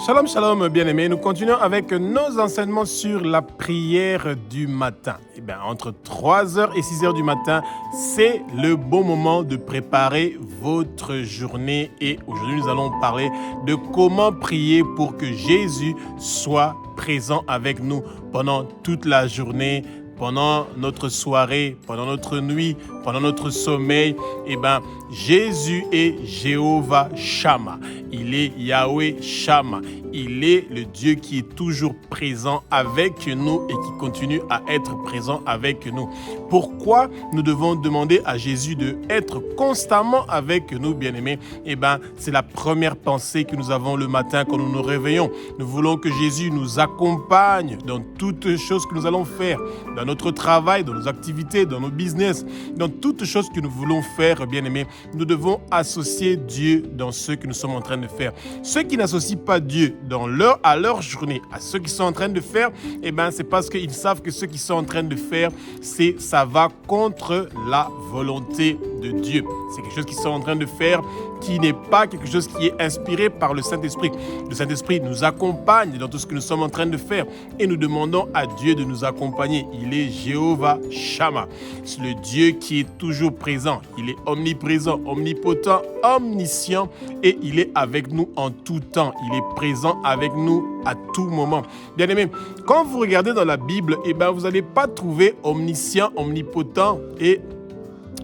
Shalom, shalom, bien-aimés. Nous continuons avec nos enseignements sur la prière du matin. Eh bien, entre 3h et 6h du matin, c'est le bon moment de préparer votre journée. Et aujourd'hui, nous allons parler de comment prier pour que Jésus soit présent avec nous pendant toute la journée, pendant notre soirée, pendant notre nuit, pendant notre sommeil. Eh bien, Jésus est Jéhovah Shammah. Il est Yahweh Shammah. Il est le Dieu qui est toujours présent avec nous et qui continue à être présent avec nous. Pourquoi nous devons demander à Jésus d'être constamment avec nous, bien-aimés? Eh bien, c'est la première pensée que nous avons le matin quand nous nous réveillons. Nous voulons que Jésus nous accompagne dans toutes choses que nous allons faire, dans notre travail, dans nos activités, dans nos business, dans toutes choses que nous voulons faire, bien-aimés. Nous devons associer Dieu dans ce que nous sommes en train de faire. Ceux qui n'associent pas Dieu à leur journée, à ce qu'ils sont en train de faire, eh ben, c'est parce qu'ils savent que ce qu'ils sont en train de faire, ça va contre la volonté de Dieu. C'est quelque chose qu'ils sont en train de faire qui n'est pas quelque chose qui est inspiré par le Saint-Esprit. Le Saint-Esprit nous accompagne dans tout ce que nous sommes en train de faire et nous demandons à Dieu de nous accompagner. Il est Jéhovah Shammah. C'est le Dieu qui est toujours présent. Il est omniprésent, omnipotent, omniscient et il est avec nous en tout temps. Il est présent avec nous à tout moment. Bien aimé, quand vous regardez dans la Bible, eh ben, vous n'allez pas trouver omniscient, omnipotent et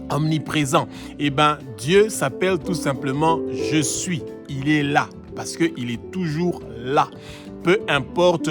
omniprésent. Eh bien, Dieu s'appelle tout simplement « Je suis ». Il est là parce qu'il est toujours là. Peu importe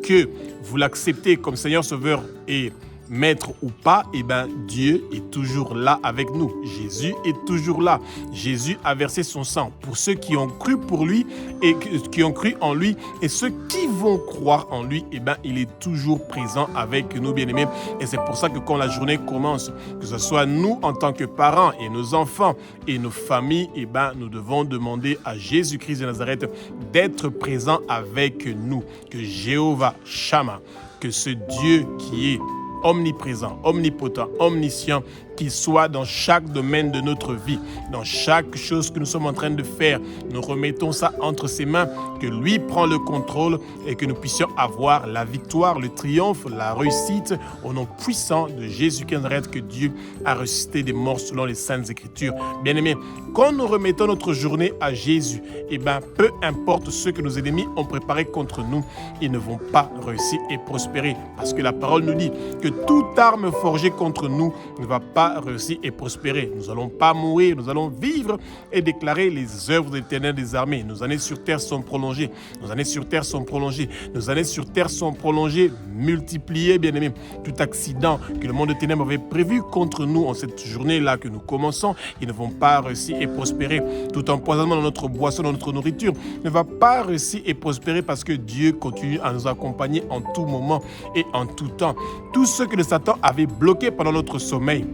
que vous l'acceptez comme Seigneur Sauveur et Maître ou pas, eh ben, Dieu est toujours là avec nous. Jésus est toujours là. Jésus a versé son sang pour ceux qui ont cru pour lui et qui ont cru en lui et ceux qui vont croire en lui, eh ben, il est toujours présent avec nous, bien-aimés. Et c'est pour ça que quand la journée commence, que ce soit nous en tant que parents et nos enfants et nos familles, eh ben, nous devons demander à Jésus-Christ de Nazareth d'être présent avec nous. Que Jéhovah Shammah, que ce Dieu qui est omniprésent, omnipotent, omniscient, qu'il soit dans chaque domaine de notre vie, dans chaque chose que nous sommes en train de faire. Nous remettons ça entre ses mains, que lui prend le contrôle et que nous puissions avoir la victoire, le triomphe, la réussite au nom puissant de Jésus-Christ Nazareth, que Dieu a ressuscité des morts selon les Saintes Écritures. Bien-aimés, quand nous remettons notre journée à Jésus, eh ben, peu importe ce que nos ennemis ont préparé contre nous, ils ne vont pas réussir et prospérer. Parce que la parole nous dit que toute arme forgée contre nous ne va pas réussir et prospérer. Nous n'allons pas mourir, nous allons vivre et déclarer les œuvres de l'Éternel des armées. Nos années sur terre sont prolongées. Nos années sur terre sont prolongées. Nos années sur terre sont prolongées, multipliées, bien-aimés. Tout accident que le monde de ténèbres avait prévu contre nous en cette journée-là que nous commençons, ils ne vont pas réussir et prospérer. Tout empoisonnement dans notre boisson, dans notre nourriture, ne va pas réussir et prospérer parce que Dieu continue à nous accompagner en tout moment et en tout temps. Tout ce que le Satan avait bloqué pendant notre sommeil,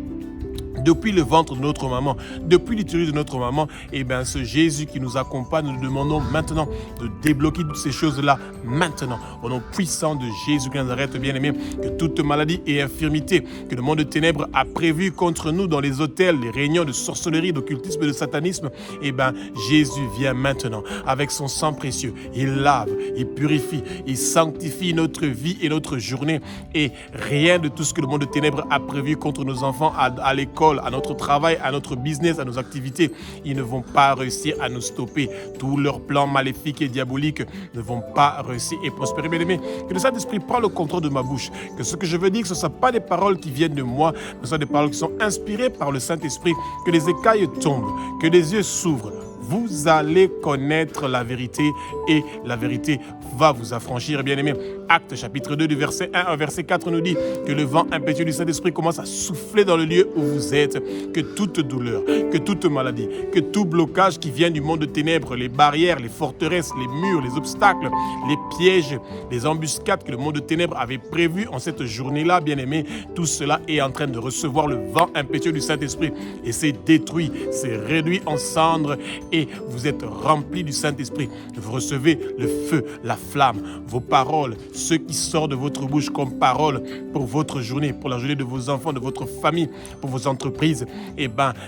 depuis le ventre de notre maman, depuis l'utérus de notre maman, et bien ce Jésus qui nous accompagne, nous demandons maintenant de débloquer toutes ces choses-là maintenant. Au nom puissant de Jésus de Nazareth, bien-aimé, que toute maladie et infirmité que le monde de ténèbres a prévu contre nous dans les hôtels, les réunions de sorcellerie, d'occultisme et de satanisme, et bien Jésus vient maintenant avec son sang précieux. Il lave, il purifie, il sanctifie notre vie et notre journée. Et rien de tout ce que le monde de ténèbres a prévu contre nos enfants à l'école, à notre travail, à notre business, à nos activités, ils ne vont pas réussir à nous stopper. Tous leurs plans maléfiques et diaboliques ne vont pas réussir et prospérer. Bien aimé, que le Saint-Esprit prenne le contrôle de ma bouche. Que ce que je veux dire, ce ne soit pas des paroles qui viennent de moi, mais ce soit des paroles qui sont inspirées par le Saint-Esprit. Que les écailles tombent, que les yeux s'ouvrent. Vous allez connaître la vérité et la vérité va vous affranchir, bien-aimés. Actes chapitre 2 du verset 1 au verset 4 nous dit que le vent impétueux du Saint-Esprit commence à souffler dans le lieu où vous êtes, que toute douleur, que toute maladie, que tout blocage qui vient du monde de ténèbres, les barrières, les forteresses, les murs, les obstacles, les pièges, les embuscades que le monde de ténèbres avait prévues en cette journée-là, bien-aimés, tout cela est en train de recevoir le vent impétueux du Saint-Esprit et c'est détruit, c'est réduit en cendres et vous êtes remplis du Saint-Esprit. Vous recevez le feu, la flamme, vos paroles ce qui sort de votre bouche comme parole pour votre journée, pour la journée de vos enfants, de votre famille, pour vos entreprises,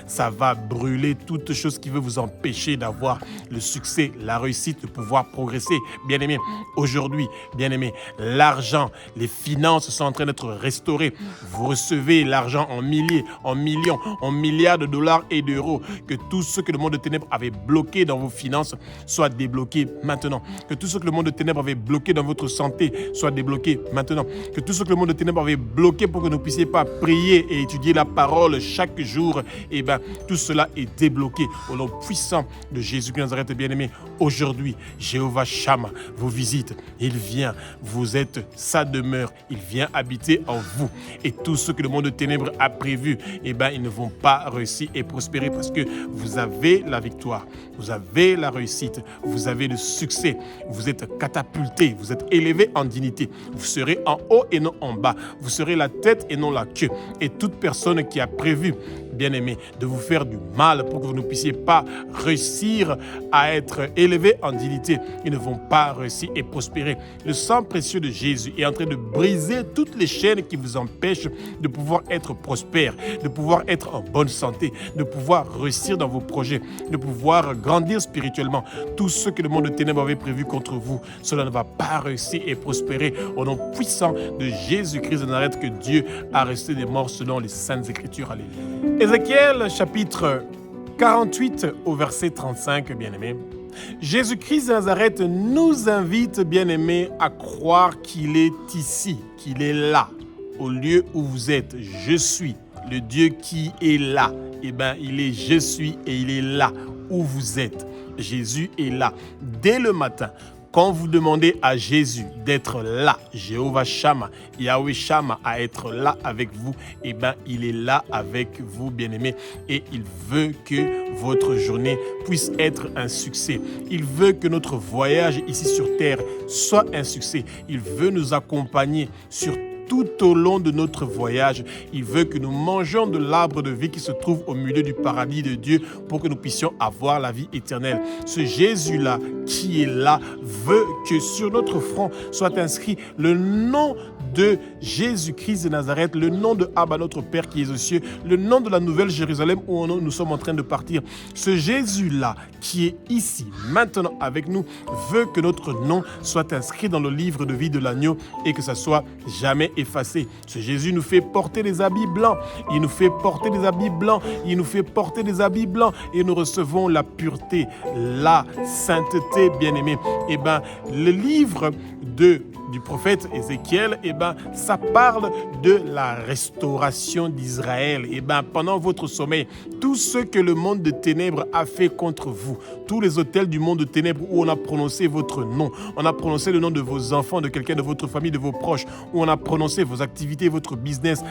ça va brûler toute chose qui veut vous empêcher d'avoir le succès, la réussite, de pouvoir progresser. Bien-aimés, aujourd'hui, bien-aimés, l'argent, les finances sont en train d'être restaurées. Vous recevez l'argent en milliers, en millions, en milliards de dollars et d'euros. Que tout ce que le monde de ténèbres avait bloqué dans vos finances soit débloqué maintenant. Que tout ce que le monde de ténèbres avait bloqué dans votre santé soit débloqué maintenant. Que tout ce que le monde de ténèbres avait bloqué pour que vous ne puissiez pas prier et étudier la parole chaque jour, tout cela est débloqué au nom puissant de Jésus-Christ de Nazareth, bien-aimé. Aujourd'hui, Jéhovah Shammah vous visite. Il vient, vous êtes sa demeure. Il vient habiter en vous. Et tout ce que le monde de ténèbres a prévu, ils ne vont pas réussir et prospérer parce que vous avez la victoire, vous avez la réussite, vous avez le succès, vous êtes catapulté, vous êtes élevé en dignité. Vous serez en haut et non en bas. Vous serez la tête et non la queue. Et toute personne qui a prévu, bien-aimé, de vous faire du mal pour que vous ne puissiez pas réussir à être élevé en dignité, ils ne vont pas réussir et prospérer. Le sang précieux de Jésus est en train de briser toutes les chaînes qui vous empêchent de pouvoir être prospère, de pouvoir être en bonne santé, de pouvoir réussir dans vos projets, de pouvoir grandir spirituellement. Tout ce que le monde de ténèbres avait prévu contre vous, cela ne va pas réussir et prospérer au nom puissant de Jésus-Christ de Nazareth que Dieu a resté des morts selon les Saintes Écritures. Alléluia. Ézéchiel chapitre 48 au verset 35, bien-aimés. Jésus-Christ de Nazareth nous invite, bien-aimés, à croire qu'il est ici, qu'il est là, au lieu où vous êtes. Je suis le Dieu qui est là. Il est je suis et il est là où vous êtes. Jésus est là. Dès le matin, quand vous demandez à Jésus d'être là, Jéhovah Shammah, Yahweh Shammah, à être là avec vous, il est là avec vous, bien-aimés, et il veut que votre journée puisse être un succès. Il veut que notre voyage ici sur terre soit un succès. Il veut nous accompagner sur tout au long de notre voyage. Il veut que nous mangions de l'arbre de vie qui se trouve au milieu du paradis de Dieu pour que nous puissions avoir la vie éternelle. Ce Jésus-là qui est là veut que sur notre front soit inscrit le nom de Jésus-Christ de Nazareth, le nom de Abba, notre Père qui est aux cieux, le nom de la nouvelle Jérusalem où nous sommes en train de partir. Ce Jésus-là qui est ici, maintenant avec nous, veut que notre nom soit inscrit dans le livre de vie de l'agneau et que ça soit jamais effacé. Ce Jésus nous fait porter des habits blancs. Il nous fait porter des habits blancs. Il nous fait porter des habits blancs et nous recevons la pureté, la sainteté, bien-aimés. Le livre du prophète Ézéchiel, ça parle de la restauration d'Israël. Pendant votre sommeil, tout ce que le monde de ténèbres a fait contre vous, tous les hôtels du monde de ténèbres où on a prononcé votre nom, on a prononcé le nom de vos enfants, de quelqu'un de votre famille, de vos proches, où on a prononcé vos activités, votre business,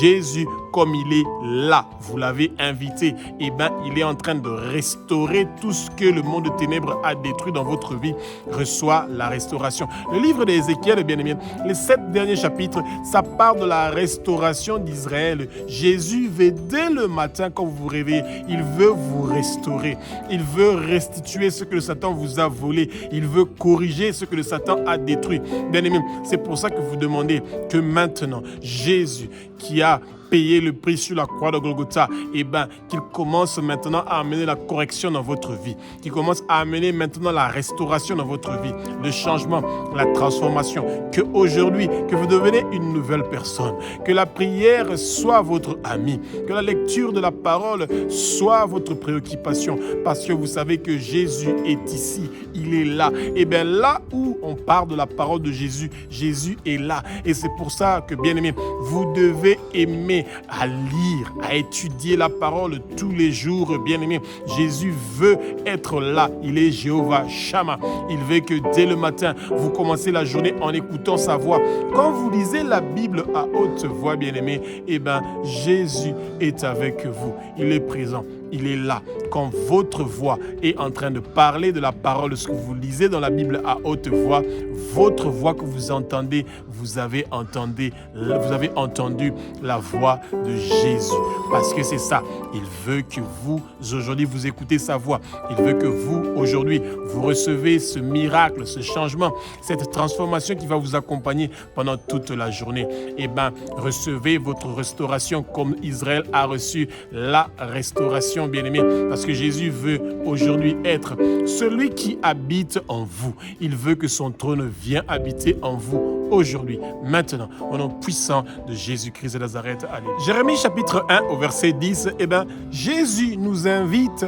Jésus, comme il est là, vous l'avez invité, il est en train de restaurer tout ce que le monde de ténèbres a détruit dans votre vie, reçoit la restauration. Le livre d'Ézéchiel, bien aimé, les 7 derniers chapitres, ça parle de la restauration d'Israël. Jésus veut dès le matin, quand vous vous réveillez, il veut vous restaurer. Il veut restituer ce que le Satan vous a volé. Il veut corriger ce que le Satan a détruit. Bien aimé, c'est pour ça que vous demandez que maintenant, Jésus, qui a payé le prix sur la croix de Golgotha, qu'il commence maintenant à amener la correction dans votre vie, qu'il commence à amener maintenant la restauration dans votre vie, le changement, la transformation, que aujourd'hui, que vous devenez une nouvelle personne, que la prière soit votre ami, que la lecture de la parole soit votre préoccupation, parce que vous savez que Jésus est ici, il est là. Là où on parle de la parole de Jésus, Jésus est là. Et c'est pour ça que, bien aimé, vous devez aimer à lire, à étudier la parole tous les jours, bien-aimé. Jésus veut être là. Il est Jéhovah Shammah. Il veut que dès le matin, vous commencez la journée en écoutant sa voix. Quand vous lisez la Bible à haute voix, bien-aimé, Jésus est avec vous. Il est présent. Il est là. Quand votre voix est en train de parler de la parole, ce que vous lisez dans la Bible à haute voix, votre voix que vous entendez, vous avez entendu la voix voix de Jésus. Parce que c'est ça, il veut que vous, aujourd'hui, vous écoutez sa voix. Il veut que vous, aujourd'hui, vous recevez ce miracle, ce changement, cette transformation qui va vous accompagner pendant toute la journée. Eh bien, recevez votre restauration comme Israël a reçu la restauration, bien-aimé, parce que Jésus veut aujourd'hui être celui qui habite en vous. Il veut que son trône vienne habiter en vous aujourd'hui, maintenant, au nom puissant de Jésus-Christ de Nazareth. Allez. Jérémie chapitre 1 au verset 10, eh bien, Jésus nous invite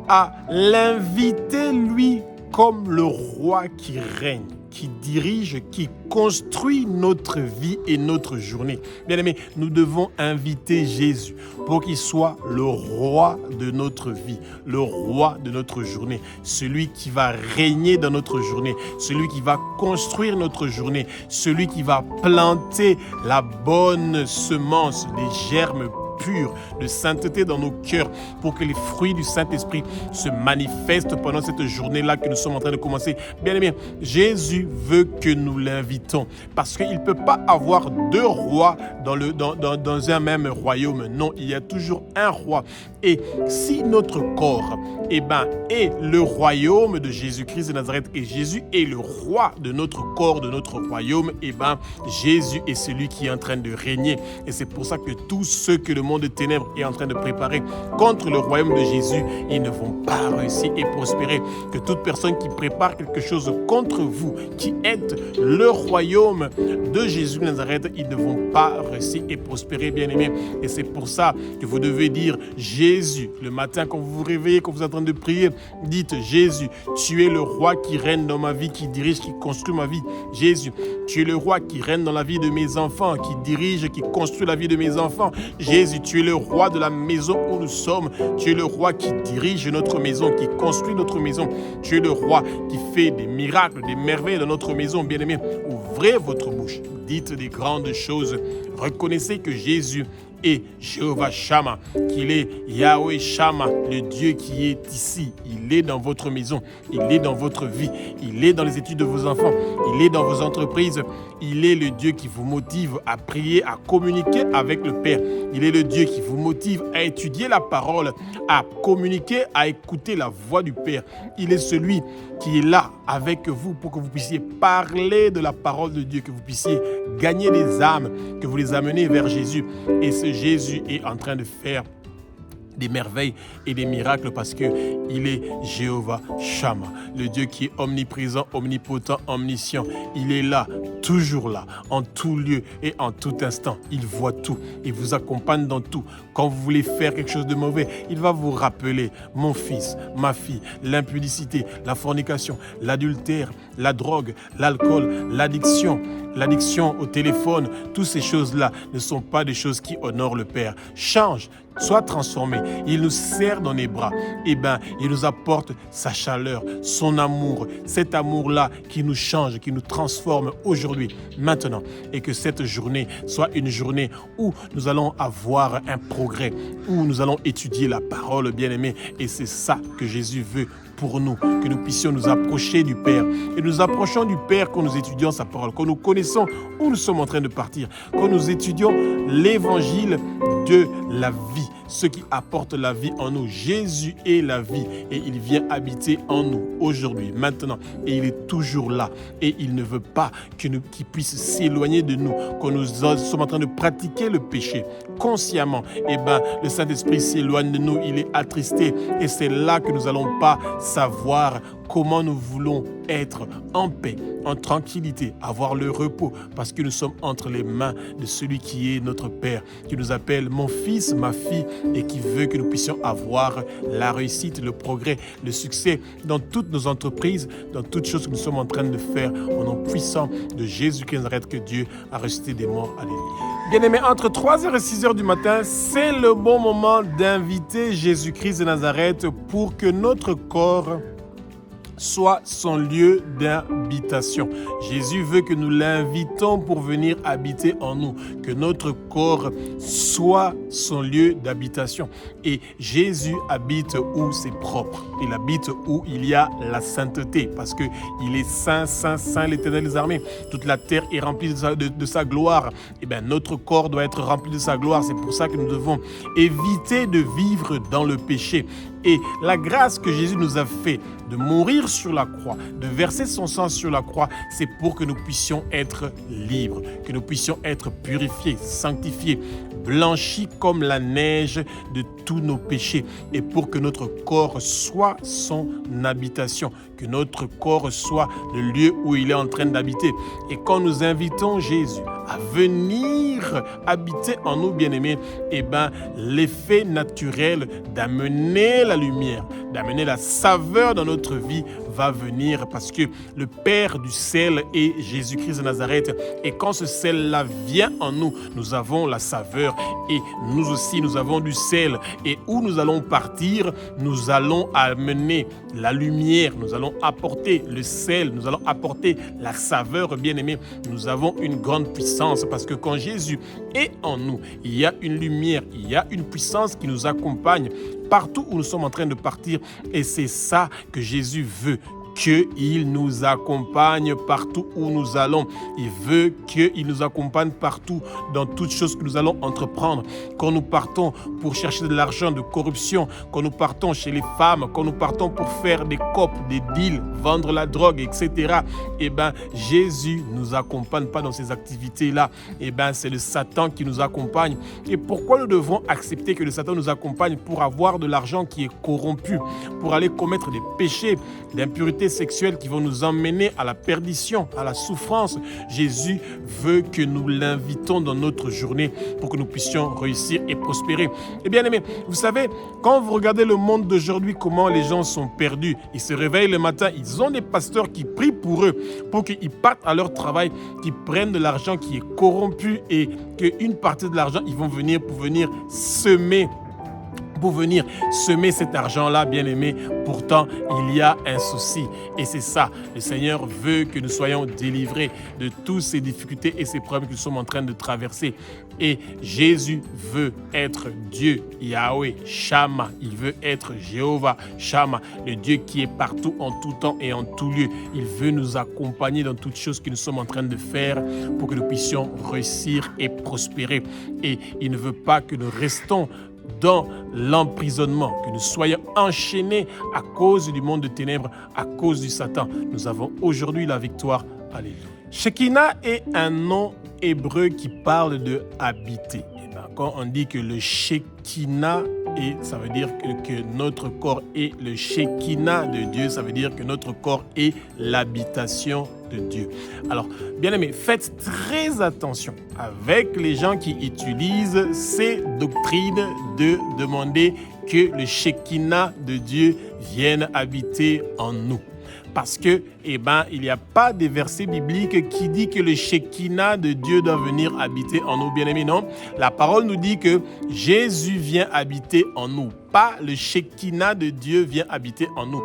à l'inviter, lui, comme le roi qui règne, qui dirige, qui construit notre vie et notre journée. Bien-aimés, nous devons inviter Jésus pour qu'il soit le roi de notre vie, le roi de notre journée, celui qui va régner dans notre journée, celui qui va construire notre journée, celui qui va planter la bonne semence, les germes pur, de sainteté dans nos cœurs pour que les fruits du Saint-Esprit se manifestent pendant cette journée-là que nous sommes en train de commencer. Bien aimé, Jésus veut que nous l'invitons parce qu'il ne peut pas avoir deux rois dans un même royaume. Non, il y a toujours un roi. Et si notre corps est le royaume de Jésus-Christ de Nazareth et Jésus est le roi de notre corps, de notre royaume, Jésus est celui qui est en train de régner. Et c'est pour ça que tous ceux que le monde de ténèbres est en train de préparer contre le royaume de Jésus, ils ne vont pas réussir et prospérer. Que toute personne qui prépare quelque chose contre vous, qui êtes le royaume de Jésus de Nazareth, ils ne vont pas réussir et prospérer, bien-aimés. Et c'est pour ça que vous devez dire Jésus. Le matin, quand vous vous réveillez, quand vous êtes en train de prier, dites Jésus, tu es le roi qui règne dans ma vie, qui dirige, qui construit ma vie. Jésus, tu es le roi qui règne dans la vie de mes enfants, qui dirige, qui construit la vie de mes enfants. Jésus, tu es le roi de la maison où nous sommes. Tu es le roi qui dirige notre maison, qui construit notre maison. Tu es le roi qui fait des miracles, des merveilles dans notre maison. Bien-aimés, ouvrez votre bouche, dites des grandes choses. Reconnaissez que Jésus est Jéhovah Shammah, qu'il est Yahweh Shammah, le Dieu qui est ici. Il est dans votre maison, il est dans votre vie, il est dans les études de vos enfants, il est dans vos entreprises. Il est le Dieu qui vous motive à prier, à communiquer avec le Père. Il est le Dieu qui vous motive à étudier la parole, à communiquer, à écouter la voix du Père. Il est celui qui est là avec vous pour que vous puissiez parler de la parole de Dieu, que vous puissiez gagner des âmes, que vous les amenez vers Jésus. Et ce Jésus est en train de faire des merveilles et des miracles parce qu'il est Jéhovah Shammah, le Dieu qui est omniprésent, omnipotent, omniscient. Il est là, toujours là, en tout lieu et en tout instant. Il voit tout, il vous accompagne dans tout. Quand vous voulez faire quelque chose de mauvais, il va vous rappeler, mon fils, ma fille, l'impudicité, la fornication, l'adultère, la drogue, l'alcool, l'addiction au téléphone, toutes ces choses-là ne sont pas des choses qui honorent le Père. Change, sois transformé. Il nous serre dans les bras. Il nous apporte sa chaleur, son amour, cet amour-là qui nous change, qui nous transforme aujourd'hui, maintenant. Et que cette journée soit une journée où nous allons avoir un progrès, où nous allons étudier la parole, bien-aimée. Et c'est ça que Jésus veut pour nous, que nous puissions nous approcher du Père. Et nous approchons du Père quand nous étudions sa parole, quand nous connaissons où nous sommes en train de partir, quand nous étudions l'évangile de la vie, ce qui apporte la vie en nous. Jésus est la vie et il vient habiter en nous aujourd'hui, maintenant. Et il est toujours là et il ne veut pas qu'il puisse s'éloigner de nous. Quand nous sommes en train de pratiquer le péché consciemment, le Saint-Esprit s'éloigne de nous, il est attristé et c'est là que nous n'allons pas savoir comment nous voulons être en paix, en tranquillité, avoir le repos, parce que nous sommes entre les mains de celui qui est notre Père, qui nous appelle mon fils, ma fille, et qui veut que nous puissions avoir la réussite, le progrès, le succès dans toutes nos entreprises, dans toutes choses que nous sommes en train de faire, au nom puissant de Jésus-Christ, que Dieu a ressuscité des morts. Alléluia. Bien-aimés, entre 3h et 6h du matin, c'est le bon moment d'inviter Jésus-Christ de Nazareth pour que notre corps soit son lieu d'un habitation. Jésus veut que nous l'invitons pour venir habiter en nous, que notre corps soit son lieu d'habitation. Et Jésus habite où c'est propre. Il habite où il y a la sainteté, parce qu'il est saint, saint, saint, l'Éternel des armées. Toute la terre est remplie de sa gloire. Et bien, notre corps doit être rempli de sa gloire. C'est pour ça que nous devons éviter de vivre dans le péché. Et la grâce que Jésus nous a fait de mourir sur la croix, de verser son sang sur la croix, c'est pour que nous puissions être libres, que nous puissions être purifiés, sanctifiés, blanchis comme la neige de tous nos péchés, et pour que notre corps soit son habitation, que notre corps soit le lieu où il est en train d'habiter. Et quand nous invitons Jésus à venir habiter en nous, bien-aimés, eh bien, l'effet naturel d'amener la lumière, d'amener la saveur dans notre vie va venir, parce que le Père du sel est Jésus-Christ de Nazareth. Et quand ce sel-là vient en nous, nous avons la saveur, et nous aussi, nous avons du sel. Et où nous allons partir, nous allons amener la lumière, nous allons apporter le sel, nous allons apporter la saveur, bien-aimés. Nous avons une grande puissance, parce que quand Jésus est en nous, il y a une lumière, il y a une puissance qui nous accompagne partout où nous sommes en train de partir. Et c'est ça que Jésus veut, qu'il nous accompagne partout où nous allons. Il veut qu'il nous accompagne partout dans toutes choses que nous allons entreprendre. Quand nous partons pour chercher de l'argent, de corruption, quand nous partons chez les femmes, quand nous partons pour faire des copes, des deals, vendre la drogue, etc. Eh bien, Jésus ne nous accompagne pas dans ces activités-là. Eh bien, c'est le Satan qui nous accompagne. Et pourquoi nous devons accepter que le Satan nous accompagne? Pour avoir de l'argent qui est corrompu, pour aller commettre des péchés d'impurité sexuelles qui vont nous emmener à la perdition, à la souffrance. Jésus veut que nous l'invitons dans notre journée pour que nous puissions réussir et prospérer. Et bien aimés, vous savez, quand vous regardez le monde d'aujourd'hui, comment les gens sont perdus, ils se réveillent le matin, ils ont des pasteurs qui prient pour eux, pour qu'ils partent à leur travail, qu'ils prennent de l'argent qui est corrompu, et qu'une partie de l'argent, ils vont venir pour venir semer cet argent-là, bien-aimé. Pourtant, il y a un souci. Et c'est ça, le Seigneur veut que nous soyons délivrés de toutes ces difficultés et ces problèmes que nous sommes en train de traverser. Et Jésus veut être Dieu, Yahweh, Shama. Il veut être Jéhovah, Shama, le Dieu qui est partout, en tout temps et en tout lieu. Il veut nous accompagner dans toutes choses que nous sommes en train de faire pour que nous puissions réussir et prospérer. Et il ne veut pas que nous restons dans l'emprisonnement, que nous soyons enchaînés à cause du monde de ténèbres, à cause du Satan. Nous avons aujourd'hui la victoire. Alléluia. Shekinah est un nom hébreu qui parle de habiter. Et bien, quand on dit que le Shekinah, et ça veut dire que notre corps est le Shekinah de Dieu, ça veut dire que notre corps est l'habitation de Dieu. Alors, bien aimés, faites très attention avec les gens qui utilisent ces doctrines de demander que le Shekinah de Dieu vienne habiter en nous. Parce que, il n'y a pas de verset biblique qui dit que le Shekinah de Dieu doit venir habiter en nous, bien-aimés, non. La parole nous dit que Jésus vient habiter en nous. Pas le Shekinah de Dieu vient habiter en nous.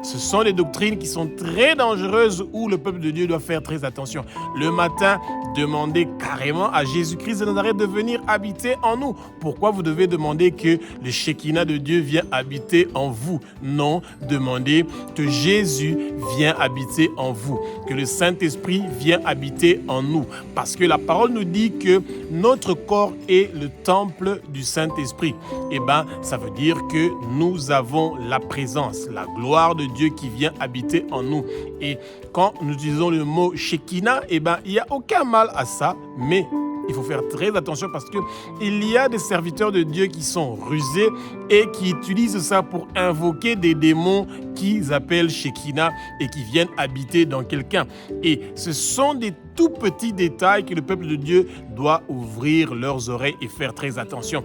Ce sont des doctrines qui sont très dangereuses où le peuple de Dieu doit faire très attention. Le matin, demandez carrément à Jésus-Christ de Nazareth de venir habiter en nous. Pourquoi vous devez demander que le Shekinah de Dieu vienne habiter en vous? Non, demandez que Jésus vienne habiter en vous, que le Saint-Esprit vienne habiter en nous. Parce que la parole nous dit que notre corps est le temple du Saint-Esprit. Ça veut dire que nous avons la présence, la gloire de Dieu qui vient habiter en nous. Et quand nous utilisons le mot Shekinah, il n'y a aucun mal à ça, mais il faut faire très attention parce qu'il y a des serviteurs de Dieu qui sont rusés et qui utilisent ça pour invoquer des démons qu'ils appellent Shekinah et qui viennent habiter dans quelqu'un. Et ce sont des tout petits détails que le peuple de Dieu doit ouvrir leurs oreilles et faire très attention.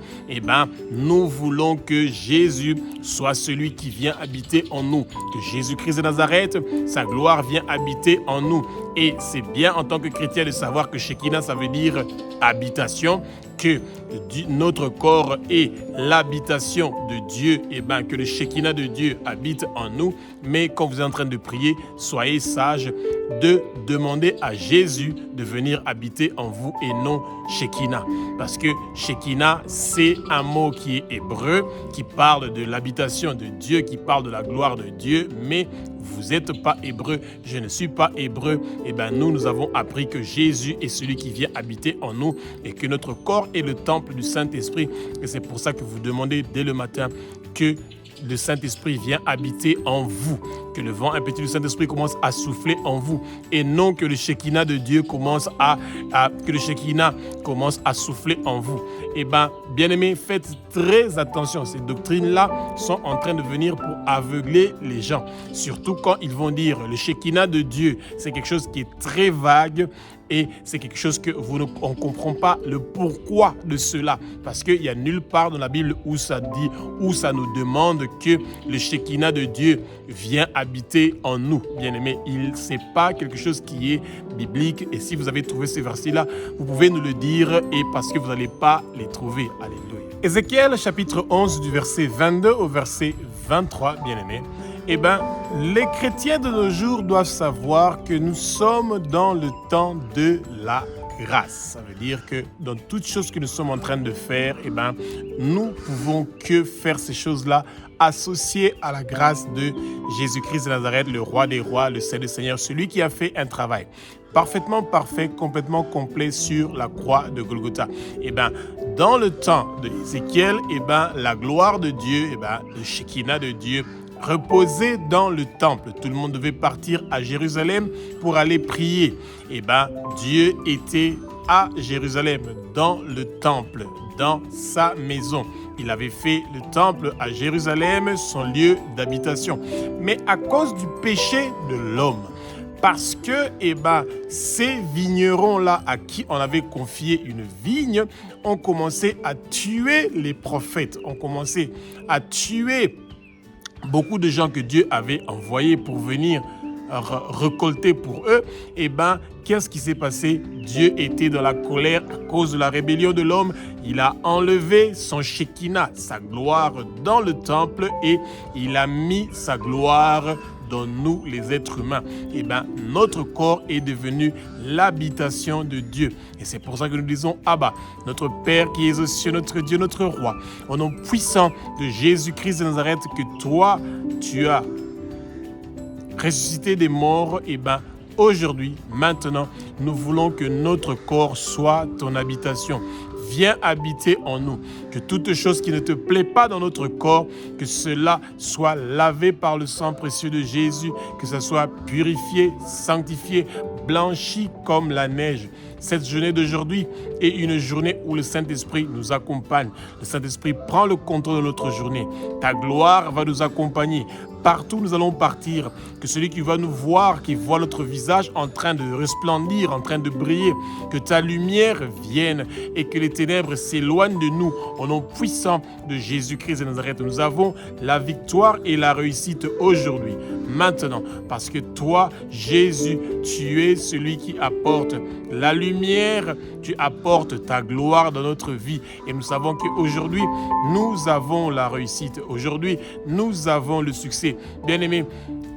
Nous voulons que Jésus soit celui qui vient habiter en nous, que Jésus-Christ de Nazareth, sa gloire vient habiter en nous. Et c'est bien en tant que chrétien de savoir que Shekinah, ça veut dire habitation. que notre corps est l'habitation de Dieu, que le Shekinah de Dieu habite en nous. Mais quand vous êtes en train de prier, soyez sages de demander à Jésus de venir habiter en vous et non Shekinah. Parce que Shekinah, c'est un mot qui est hébreu, qui parle de l'habitation de Dieu, qui parle de la gloire de Dieu, mais vous n'êtes pas hébreu, je ne suis pas hébreu. Nous avons appris que Jésus est celui qui vient habiter en nous et que notre corps est le temple du Saint-Esprit. Et c'est pour ça que vous demandez dès le matin que le Saint-Esprit vient habiter en vous, que le vent impétueux du Saint-Esprit commence à souffler en vous et non que le Shekinah de Dieu commence à souffler en vous. Bien-aimés, faites très attention. Ces doctrines-là sont en train de venir pour aveugler les gens, surtout quand ils vont dire le Shekinah de Dieu. C'est quelque chose qui est très vague et c'est quelque chose que on ne comprend pas le pourquoi de cela, parce qu'il n'y a nulle part dans la Bible où ça dit, où ça nous demande que le Shekinah de Dieu vient habiter en nous. Bien-aimés, ce n'est pas quelque chose qui est biblique, et si vous avez trouvé ces versets-là, vous pouvez nous le dire, et parce que vous n'allez pas les trouver. Alléluia. Ézéchiel chapitre 11 du verset 22 au verset 23, bien-aimés. Les chrétiens de nos jours doivent savoir que nous sommes dans le temps de la grâce. Ça veut dire que dans toutes choses que nous sommes en train de faire, nous pouvons que faire ces choses-là associées à la grâce de Jésus-Christ de Nazareth, le roi des rois, le Seigneur des seigneurs, celui qui a fait un travail parfaitement parfait, complètement complet sur la croix de Golgotha. Dans le temps de Ézéchiel, la gloire de Dieu, le Shekinah de Dieu, reposait dans le temple. Tout le monde devait partir à Jérusalem pour aller prier. Dieu était à Jérusalem, dans le temple, dans sa maison. Il avait fait le temple à Jérusalem son lieu d'habitation. Mais à cause du péché de l'homme, parce que ces vignerons-là à qui on avait confié une vigne ont commencé à tuer les prophètes, ont commencé à tuer beaucoup de gens que Dieu avait envoyés pour venir récolter pour eux. Qu'est-ce qui s'est passé? Dieu était dans la colère à cause de la rébellion de l'homme. Il a enlevé son Shekinah, sa gloire dans le temple, et il a mis sa gloire dans nous, les êtres humains. Notre corps est devenu l'habitation de Dieu. Et c'est pour ça que nous disons Abba, notre Père qui es aux cieux, notre Dieu, notre Roi. Au nom puissant de Jésus-Christ de Nazareth, que toi, tu as ressuscité des morts, aujourd'hui, maintenant, nous voulons que notre corps soit ton habitation. Viens habiter en nous. Que toute chose qui ne te plaît pas dans notre corps, que cela soit lavé par le sang précieux de Jésus, que ça soit purifié, sanctifié, blanchi comme la neige. Cette journée d'aujourd'hui est une journée où le Saint-Esprit nous accompagne. Le Saint-Esprit prend le contrôle de notre journée. Ta gloire va nous accompagner. Partout nous allons partir, que celui qui va nous voir, qui voit notre visage en train de resplendir, en train de briller, que ta lumière vienne et que les ténèbres s'éloignent de nous. Au nom puissant de Jésus-Christ de Nazareth, nous avons la victoire et la réussite aujourd'hui, maintenant, parce que toi, Jésus, tu es celui qui apporte la lumière, tu apportes ta gloire dans notre vie. Et nous savons qu'aujourd'hui, nous avons la réussite. Aujourd'hui, nous avons le succès. Bien-aimés,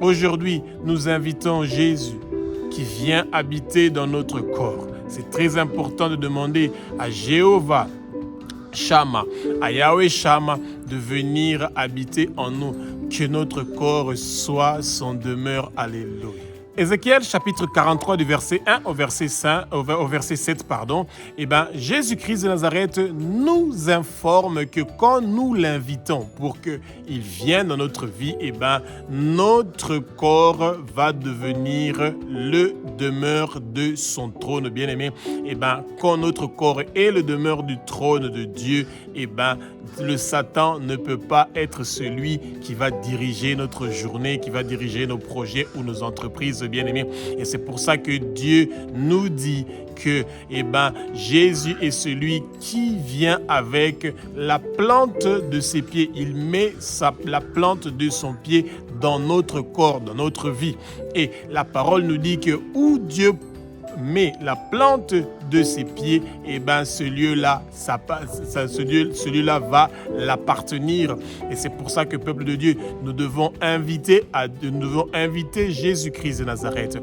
aujourd'hui, nous invitons Jésus qui vient habiter dans notre corps. C'est très important de demander à Jéhovah Shammah, à Yahweh Shammah, de venir habiter en nous, que notre corps soit son demeure. Alléluia. Ézéchiel chapitre 43 du verset 1 au verset 7, Jésus-Christ de Nazareth nous informe que quand nous l'invitons pour qu'il vienne dans notre vie, notre corps va devenir le demeure de son trône, bien-aimé. Quand notre corps est le demeure du trône de Dieu, le Satan ne peut pas être celui qui va diriger notre journée, qui va diriger nos projets ou nos entreprises, bien-aimés. Et c'est pour ça que Dieu nous dit que Jésus est celui qui vient avec la plante de ses pieds. Il met la plante de son pied dans notre corps, dans notre vie. Et la parole nous dit que où Dieu met la plante de ses pieds, eh ben ce lieu-là, ce lieu-là va l'appartenir. Et c'est pour ça que, peuple de Dieu, nous devons inviter Jésus-Christ de Nazareth.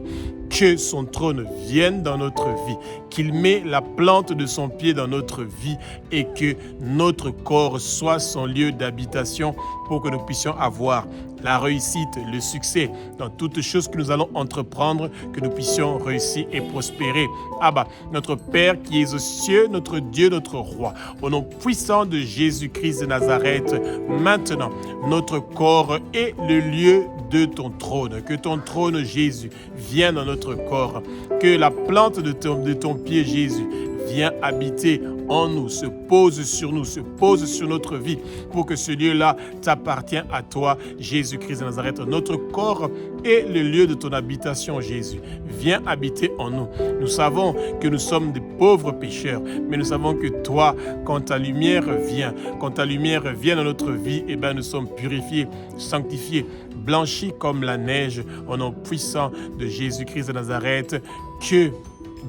Que son trône vienne dans notre vie, qu'il met la plante de son pied dans notre vie et que notre corps soit son lieu d'habitation pour que nous puissions avoir la réussite, le succès dans toutes choses que nous allons entreprendre, que nous puissions réussir et prospérer. Abba, notre Père qui es aux cieux, notre Dieu, notre Roi, au nom puissant de Jésus-Christ de Nazareth, maintenant, notre corps est le lieu de ton trône. Que ton trône, Jésus, vienne dans notre corps. Que la plante de ton pied, Jésus, vienne habiter en nous, se pose sur nous, se pose sur notre vie, pour que ce lieu-là t'appartienne à toi, Jésus-Christ de Nazareth. Notre corps est le lieu de ton habitation, Jésus. Viens habiter en nous. Nous savons que nous sommes des pauvres pécheurs, mais nous savons que toi, quand ta lumière vient dans notre vie, eh bien, nous sommes purifiés, sanctifiés, blanchis comme la neige, au nom puissant de Jésus-Christ de Nazareth, que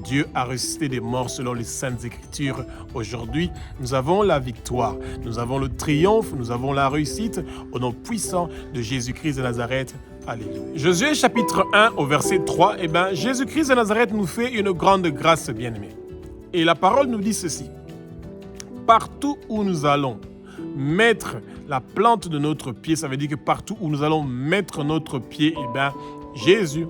Dieu a ressuscité des morts selon les Saintes Écritures. Aujourd'hui, nous avons la victoire, nous avons le triomphe, nous avons la réussite au nom puissant de Jésus-Christ de Nazareth. Alléluia. Josué chapitre 1 au verset 3, Jésus-Christ de Nazareth nous fait une grande grâce, bien-aimés. Et la parole nous dit ceci: partout où nous allons mettre la plante de notre pied, ça veut dire que partout où nous allons mettre notre pied, Jésus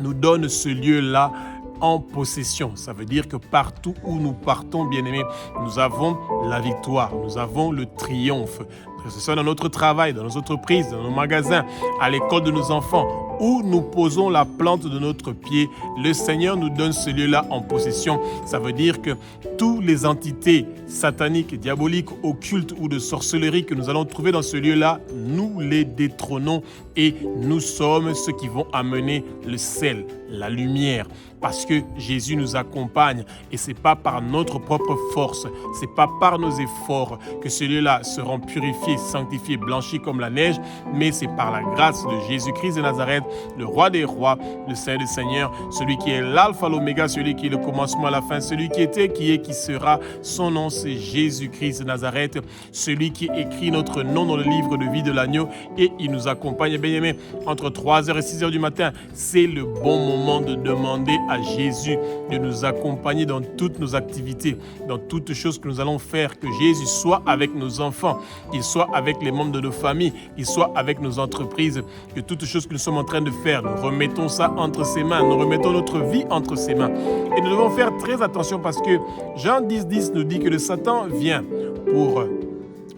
nous donne ce lieu-là en possession. Ça veut dire que partout où nous partons, bien-aimés, nous avons la victoire, nous avons le triomphe. Que ce soit dans notre travail, dans nos entreprises, dans nos magasins, à l'école de nos enfants, où nous posons la plante de notre pied, le Seigneur nous donne ce lieu-là en possession. Ça veut dire que toutes les entités sataniques, diaboliques, occultes ou de sorcellerie que nous allons trouver dans ce lieu-là, nous les détrônons et nous sommes ceux qui vont amener le sel, la lumière, parce que Jésus nous accompagne et ce n'est pas par notre propre force, ce n'est pas par nos efforts que ce lieu-là sera purifié, sanctifié, blanchi comme la neige, mais c'est par la grâce de Jésus-Christ de Nazareth, le roi des rois, le Seigneur des seigneurs, celui qui est l'alpha, l'oméga, celui qui est le commencement, la fin, celui qui était, qui est, qui sera. Son nom, c'est Jésus-Christ de Nazareth, celui qui écrit notre nom dans le livre de vie de l'agneau et il nous accompagne. Bien aimé, entre 3h et 6h du matin, c'est le bon moment de demander à Jésus de nous accompagner dans toutes nos activités, dans toutes choses que nous allons faire, que Jésus soit avec nos enfants, qu'il soit avec les membres de nos familles, qu'il soit avec nos entreprises, que toutes choses que nous sommes en train de faire, nous remettons ça entre ses mains, nous remettons notre vie entre ses mains. Et nous devons faire très attention parce que Jean 10,10 nous dit que le Satan vient pour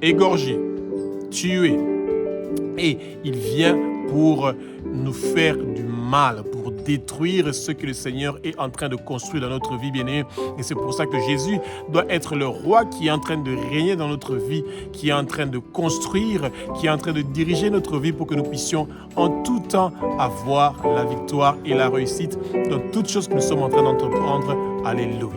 égorger, tuer, et il vient pour nous faire du mal, pour détruire ce que le Seigneur est en train de construire dans notre vie, bien-aimés. Et c'est pour ça que Jésus doit être le roi qui est en train de régner dans notre vie, qui est en train de construire, qui est en train de diriger notre vie pour que nous puissions en tout temps avoir la victoire et la réussite dans toutes choses que nous sommes en train d'entreprendre. Alléluia.